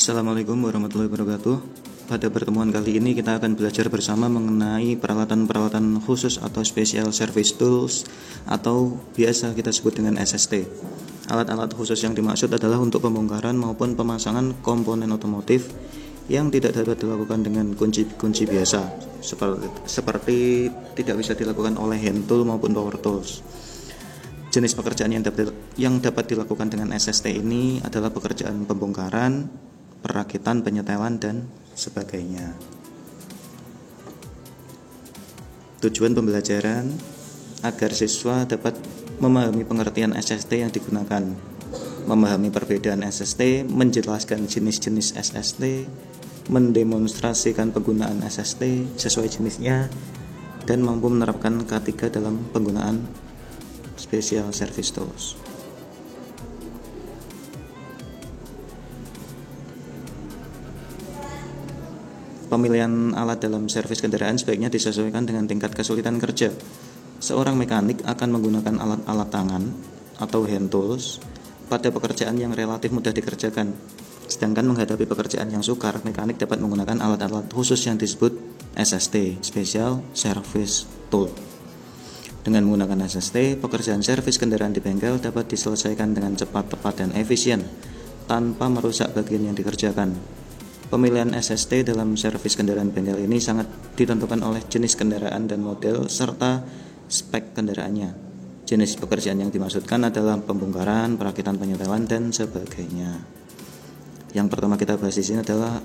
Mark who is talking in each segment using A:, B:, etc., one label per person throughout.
A: Assalamualaikum warahmatullahi wabarakatuh. Pada pertemuan kali ini kita akan belajar bersama mengenai peralatan-peralatan khusus atau Special Service Tools atau biasa kita sebut dengan SST. Alat-alat khusus yang dimaksud adalah untuk pembongkaran maupun pemasangan komponen otomotif yang tidak dapat dilakukan dengan kunci-kunci biasa, seperti tidak bisa dilakukan oleh hand tool maupun power tools. Jenis pekerjaan yang dapat dilakukan dengan SST ini adalah pekerjaan pembongkaran, perakitan, penyetelan, dan sebagainya. Tujuan pembelajaran agar siswa dapat memahami pengertian SST yang digunakan, memahami perbedaan SST, menjelaskan jenis-jenis SST, mendemonstrasikan penggunaan SST sesuai jenisnya, dan mampu menerapkan K3 dalam penggunaan Special Service Tools. Pemilihan alat dalam servis kendaraan sebaiknya disesuaikan dengan tingkat kesulitan kerja. Seorang mekanik akan menggunakan alat-alat tangan atau hand tools pada pekerjaan yang relatif mudah dikerjakan. Sedangkan menghadapi pekerjaan yang sukar, mekanik dapat menggunakan alat-alat khusus yang disebut SST, Special Service Tool. Dengan menggunakan SST, pekerjaan servis kendaraan di bengkel dapat diselesaikan dengan cepat, tepat, dan efisien tanpa merusak bagian yang dikerjakan. Pemilihan SST dalam servis kendaraan bengkel ini sangat ditentukan oleh jenis kendaraan dan model serta spek kendaraannya. Jenis pekerjaan yang dimaksudkan adalah pembongkaran, perakitan, penyetelan, dan sebagainya. Yang pertama kita bahas di sini adalah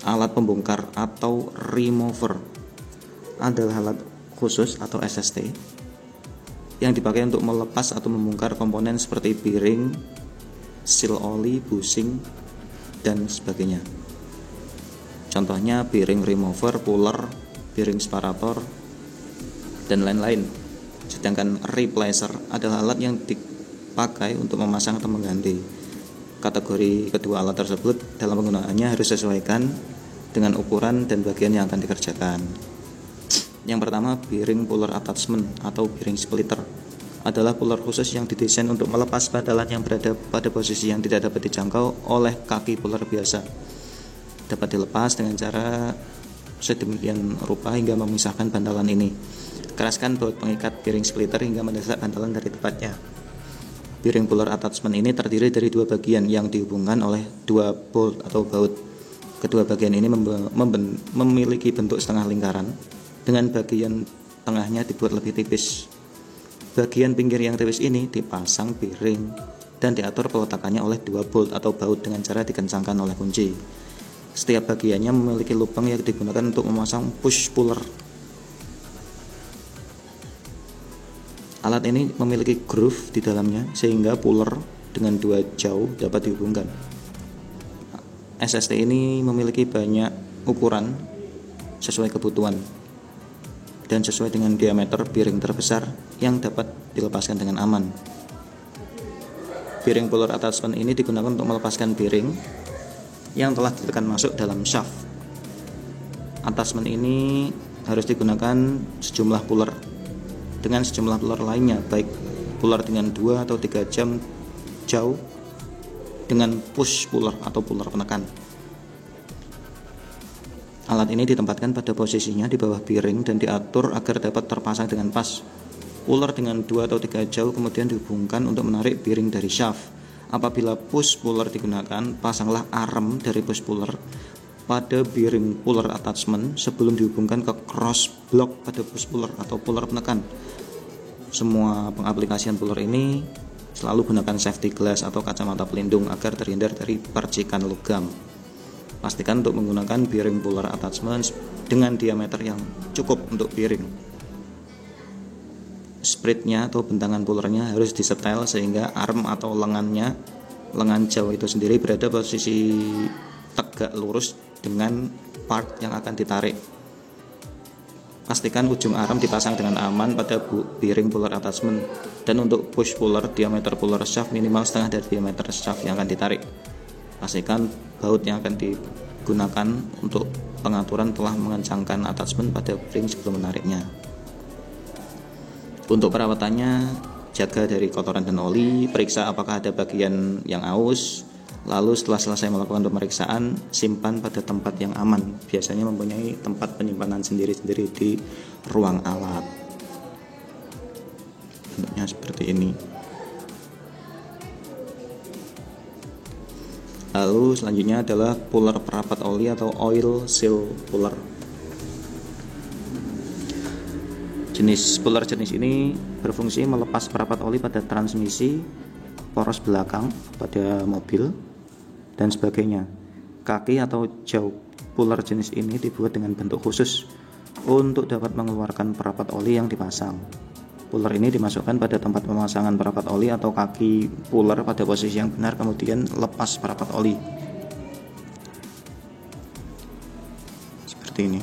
A: alat pembongkar atau remover. Adalah alat khusus atau SST yang dipakai untuk melepas atau membongkar komponen seperti bearing, seal oli, bushing, dan sebagainya. Contohnya bearing remover, puller, bearing separator, dan lain-lain. Sedangkan replacer adalah alat yang dipakai untuk memasang atau mengganti. Kategori kedua alat tersebut dalam penggunaannya harus disesuaikan dengan ukuran dan bagian yang akan dikerjakan. Yang pertama, bearing puller attachment atau bearing splitter adalah puller khusus yang didesain untuk melepas bantalan yang berada pada posisi yang tidak dapat dijangkau oleh kaki puller biasa. Dapat dilepas dengan cara sedemikian rupa hingga memisahkan bantalan ini. Keraskan baut pengikat bearing splitter hingga mendesak bantalan dari tempatnya. Bearing puller attachment ini terdiri dari dua bagian yang dihubungkan oleh dua bolt atau baut. Kedua bagian ini memiliki bentuk setengah lingkaran, dengan bagian tengahnya dibuat lebih tipis. Bagian pinggir yang tipis ini dipasang bearing dan diatur peletakannya oleh dua bolt atau baut dengan cara dikencangkan oleh kunci. Setiap bagiannya memiliki lubang yang digunakan untuk memasang push puller. Alat ini memiliki groove di dalamnya sehingga puller dengan dua jauh dapat dihubungkan. SST ini memiliki banyak ukuran sesuai kebutuhan dan sesuai dengan diameter bearing terbesar yang dapat dilepaskan dengan aman. Bearing puller attachment ini digunakan untuk melepaskan bearing yang telah ditekan masuk dalam shaft. Attachment ini harus digunakan sejumlah puller dengan sejumlah puller lainnya, baik puller dengan 2 atau 3 jam jauh dengan push puller atau puller penekan. Alat ini ditempatkan pada posisinya di bawah bearing dan diatur agar dapat terpasang dengan pas. Puller dengan 2 atau 3 jauh kemudian dihubungkan untuk menarik bearing dari shaft. Apabila push puller digunakan, pasanglah arm dari push puller pada bearing puller attachment sebelum dihubungkan ke cross block pada push puller atau puller penekan. Semua pengaplikasian puller ini selalu gunakan safety glass atau kacamata pelindung agar terhindar dari percikan logam. Pastikan untuk menggunakan bearing puller attachment dengan diameter yang cukup untuk bearing. Spritnya atau bentangan pullernya harus disetel sehingga arm atau lengan jauh itu sendiri berada posisi tegak lurus dengan part yang akan ditarik. Pastikan ujung arm dipasang dengan aman pada bearing puller attachment. Dan untuk push puller, diameter puller shaft minimal setengah dari diameter shaft yang akan ditarik. Pastikan baut yang akan digunakan untuk pengaturan telah mengencangkan attachment pada bearing sebelum menariknya. Untuk perawatannya, jaga dari kotoran dan oli, periksa apakah ada bagian yang aus Lalu setelah selesai melakukan pemeriksaan, simpan pada tempat yang aman. Biasanya mempunyai tempat penyimpanan sendiri-sendiri di ruang alat. Bentuknya seperti ini. Lalu selanjutnya adalah puller perapat oli atau oil seal puller. Puller jenis ini berfungsi melepas perapat oli pada transmisi, poros belakang pada mobil, dan sebagainya. Kaki atau jaw puller jenis ini dibuat dengan bentuk khusus untuk dapat mengeluarkan perapat oli yang dipasang. Puller ini dimasukkan pada tempat pemasangan perapat oli atau kaki puller pada posisi yang benar, kemudian lepas perapat oli. Seperti ini.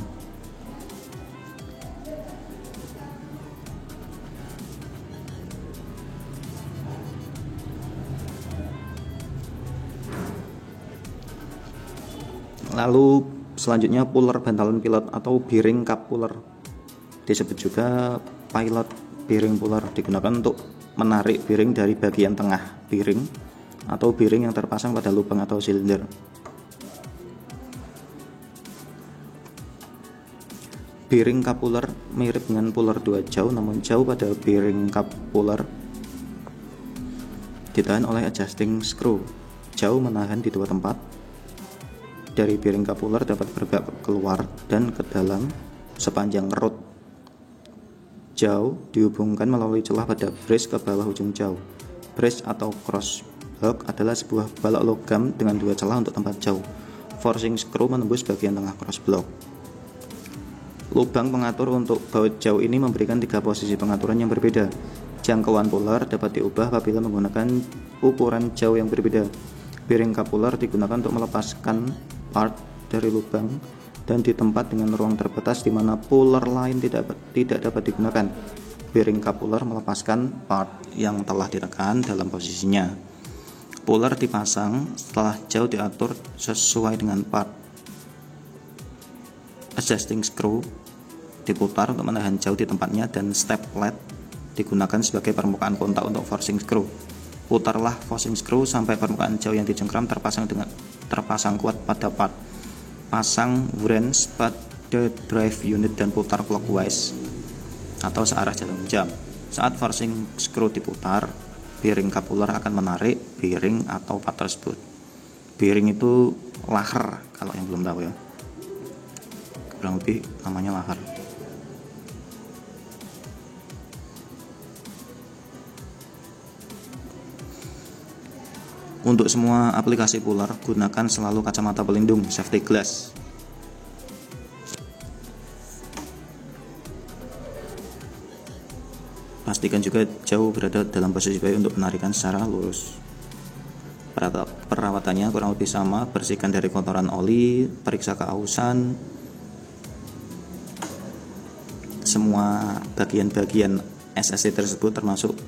A: Lalu selanjutnya puller bantalan pilot atau bearing cup puller, disebut juga pilot bearing puller, digunakan untuk menarik bearing dari bagian tengah bearing atau bearing yang terpasang pada lubang atau silinder. Bearing cup puller mirip dengan puller 2 jauh, namun jauh pada bearing cup puller ditahan oleh adjusting screw. Jauh menahan di dua tempat. Dari bearing cup puller dapat bergerak keluar dan ke dalam sepanjang rod. Jauh dihubungkan melalui celah pada brace ke bawah ujung jauh. Brace atau cross block adalah sebuah balok logam dengan dua celah untuk tempat jauh. Forcing screw menembus bagian tengah cross block. Lubang pengatur untuk baut jauh ini memberikan tiga posisi pengaturan yang berbeda. Jangkauan puller dapat diubah apabila menggunakan ukuran jauh yang berbeda. Bearing cup puller digunakan untuk melepaskan part dari lubang dan di tempat dengan ruang terbatas di mana puller lain tidak dapat digunakan. Bearing cup puller melepaskan part yang telah ditekan dalam posisinya. Puller dipasang setelah jauh diatur sesuai dengan part. Adjusting screw diputar untuk menahan jauh di tempatnya dan step flat digunakan sebagai permukaan kontak untuk forcing screw. Putarlah forcing screw sampai permukaan jauh yang dicengkram terpasang kuat pada part. Pasang wrench pada drive unit dan putar clockwise atau searah jarum jam. Saat forcing screw diputar, bearing cup puller akan menarik bearing atau part tersebut. Bearing itu laher kalau yang belum tahu ya. Kurang lebih namanya laher. Untuk semua aplikasi puller, gunakan selalu kacamata pelindung safety glass. Pastikan juga jauh berada dalam posisi baik untuk penarikan secara lurus. Perawatannya kurang lebih sama, bersihkan dari kotoran oli, periksa keausan, semua bagian-bagian SSC tersebut termasuk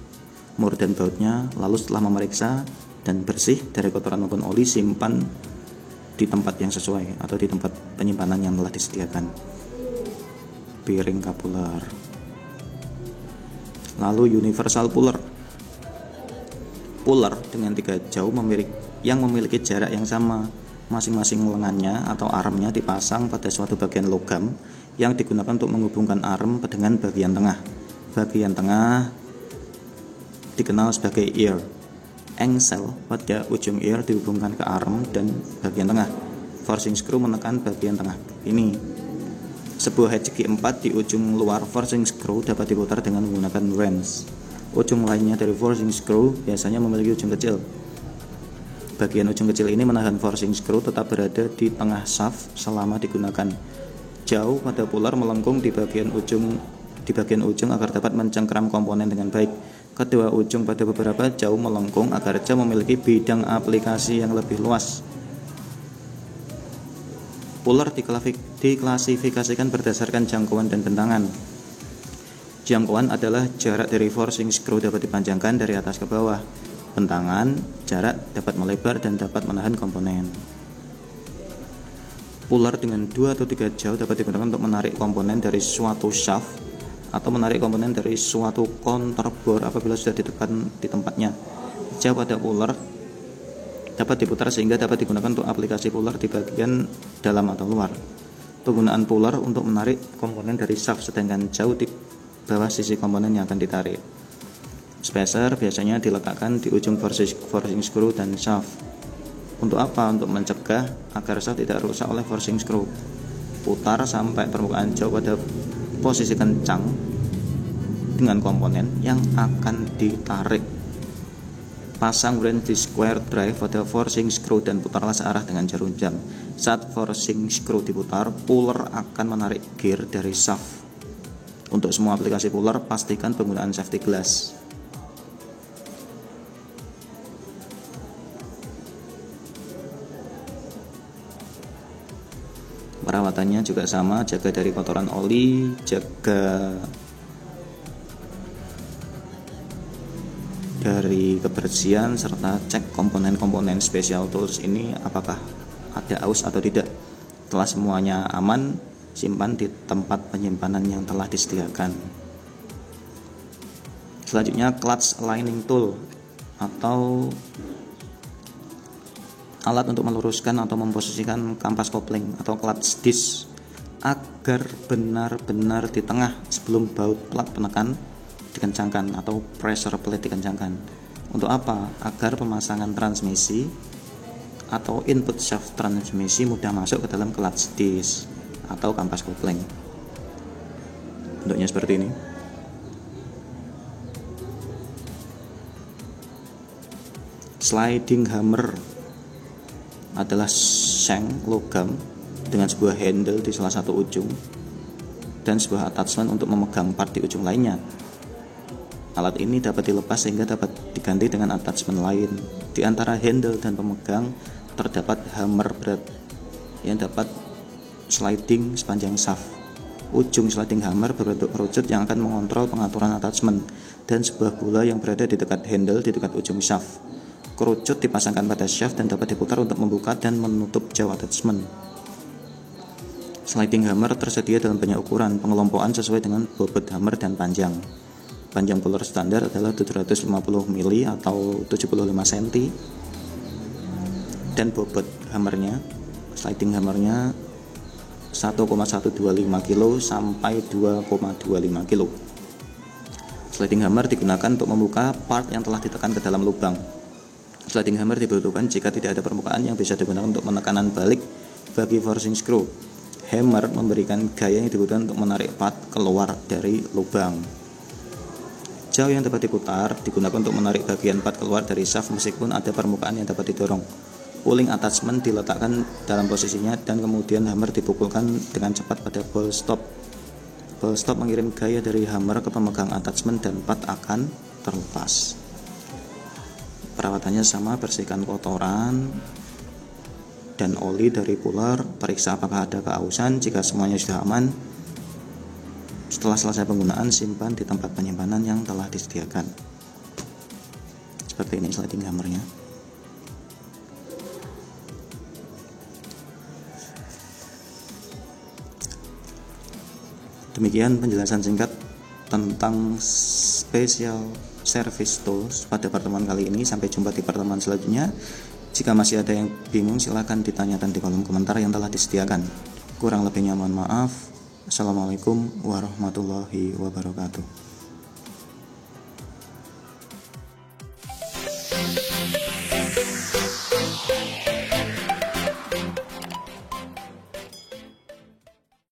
A: mur dan bautnya. Lalu setelah memeriksa dan bersih dari kotoran maupun oli, simpan di tempat yang sesuai atau di tempat penyimpanan yang telah disediakan. Bearing cup puller. Lalu universal puller. Puller dengan tiga jauh yang memiliki jarak yang sama. Masing-masing lengannya atau armnya dipasang pada suatu bagian logam yang digunakan untuk menghubungkan arm dengan bagian tengah. Bagian tengah dikenal sebagai ear. Engsel pada ujung ear dihubungkan ke arm dan bagian tengah. Forcing screw menekan bagian tengah ini. Sebuah hedge 4 di ujung luar forcing screw dapat diputar dengan menggunakan wrench. Ujung lainnya dari forcing screw biasanya memiliki ujung kecil. Bagian ujung kecil ini menahan forcing screw tetap berada di tengah shaft selama digunakan. Jauh pada puller melengkung di bagian ujung agar dapat mencengkram komponen dengan baik. Kedua ujung pada beberapa jauh melengkung agar jauh memiliki bidang aplikasi yang lebih luas. Puller diklasifikasikan berdasarkan jangkauan dan bentangan. Jangkauan adalah jarak dari forcing screw dapat dipanjangkan dari atas ke bawah. Bentangan, jarak dapat melebar dan dapat menahan komponen. Puller dengan 2 atau 3 jauh dapat digunakan untuk menarik komponen dari suatu shaft atau menarik komponen dari suatu counterbore apabila sudah ditekan di tempatnya. Jauh pada puller dapat diputar sehingga dapat digunakan untuk aplikasi puller di bagian dalam atau luar. Penggunaan puller untuk menarik komponen dari shaft, sedangkan jauh di bawah sisi komponen yang akan ditarik. Spacer biasanya diletakkan di ujung forcing screw dan shaft. Untuk apa? Untuk mencegah agar shaft tidak rusak oleh forcing screw. Putar sampai permukaan jauh pada posisi kencang dengan komponen yang akan ditarik. Pasang wrench di square drive pada forcing screw dan putarlah searah dengan jarum jam. Saat forcing screw diputar, puller akan menarik gear dari shaft. Untuk semua aplikasi puller, pastikan penggunaan safety glass. Perawatannya juga sama, jaga dari kotoran oli, jaga dari kebersihan, serta cek komponen-komponen special tools ini apakah ada aus atau tidak. Setelah semuanya aman, simpan di tempat penyimpanan yang telah disediakan. Selanjutnya, clutch aligning tool atau alat untuk meluruskan atau memposisikan kampas kopling atau clutch disc agar benar-benar di tengah sebelum baut plat penekan dikencangkan atau pressure plate dikencangkan. Untuk apa? Agar pemasangan transmisi atau input shaft transmisi mudah masuk ke dalam clutch disc atau kampas kopling. Bentuknya seperti ini. Sliding hammer adalah shank logam dengan sebuah handle di salah satu ujung dan sebuah attachment untuk memegang part di ujung lainnya. Alat ini dapat dilepas sehingga dapat diganti dengan attachment lain. Di antara handle dan pemegang terdapat hammer berat yang dapat sliding sepanjang shaft. Ujung sliding hammer berbentuk kerucut yang akan mengontrol pengaturan attachment, dan sebuah bola yang berada di dekat handle di dekat ujung shaft. Kerucut dipasangkan pada shaft dan dapat diputar untuk membuka dan menutup jauh attachment. Sliding hammer tersedia dalam banyak ukuran, pengelompokan sesuai dengan bobot hammer dan panjang. Panjang puller standar adalah 750 mili atau 75 cm, dan bobot hammernya, sliding hammernya 1,125 kg sampai 2,25 kg. Sliding hammer digunakan untuk membuka part yang telah ditekan ke dalam lubang. Sliding hammer dibutuhkan jika tidak ada permukaan yang bisa digunakan untuk penekanan balik bagi forcing screw. Hammer memberikan gaya yang dibutuhkan untuk menarik part keluar dari lubang. Jauh yang dapat diputar digunakan untuk menarik bagian part keluar dari shaft meskipun ada permukaan yang dapat didorong. Pulling attachment diletakkan dalam posisinya dan kemudian hammer dipukulkan dengan cepat pada ball stop. Ball stop mengirim gaya dari hammer ke pemegang attachment dan part akan terlepas. Perawatannya sama, bersihkan kotoran dan oli dari puller, periksa apakah ada keausan. Jika semuanya sudah aman, setelah selesai penggunaan, simpan di tempat penyimpanan yang telah disediakan. Seperti ini sliding hammernya. Demikian penjelasan singkat tentang special service tools pada pertemuan kali ini. Sampai jumpa di pertemuan selanjutnya. Jika masih ada yang bingung, silakan ditanyakan di kolom komentar yang telah disediakan. Kurang lebihnya mohon maaf. Assalamualaikum warahmatullahi wabarakatuh.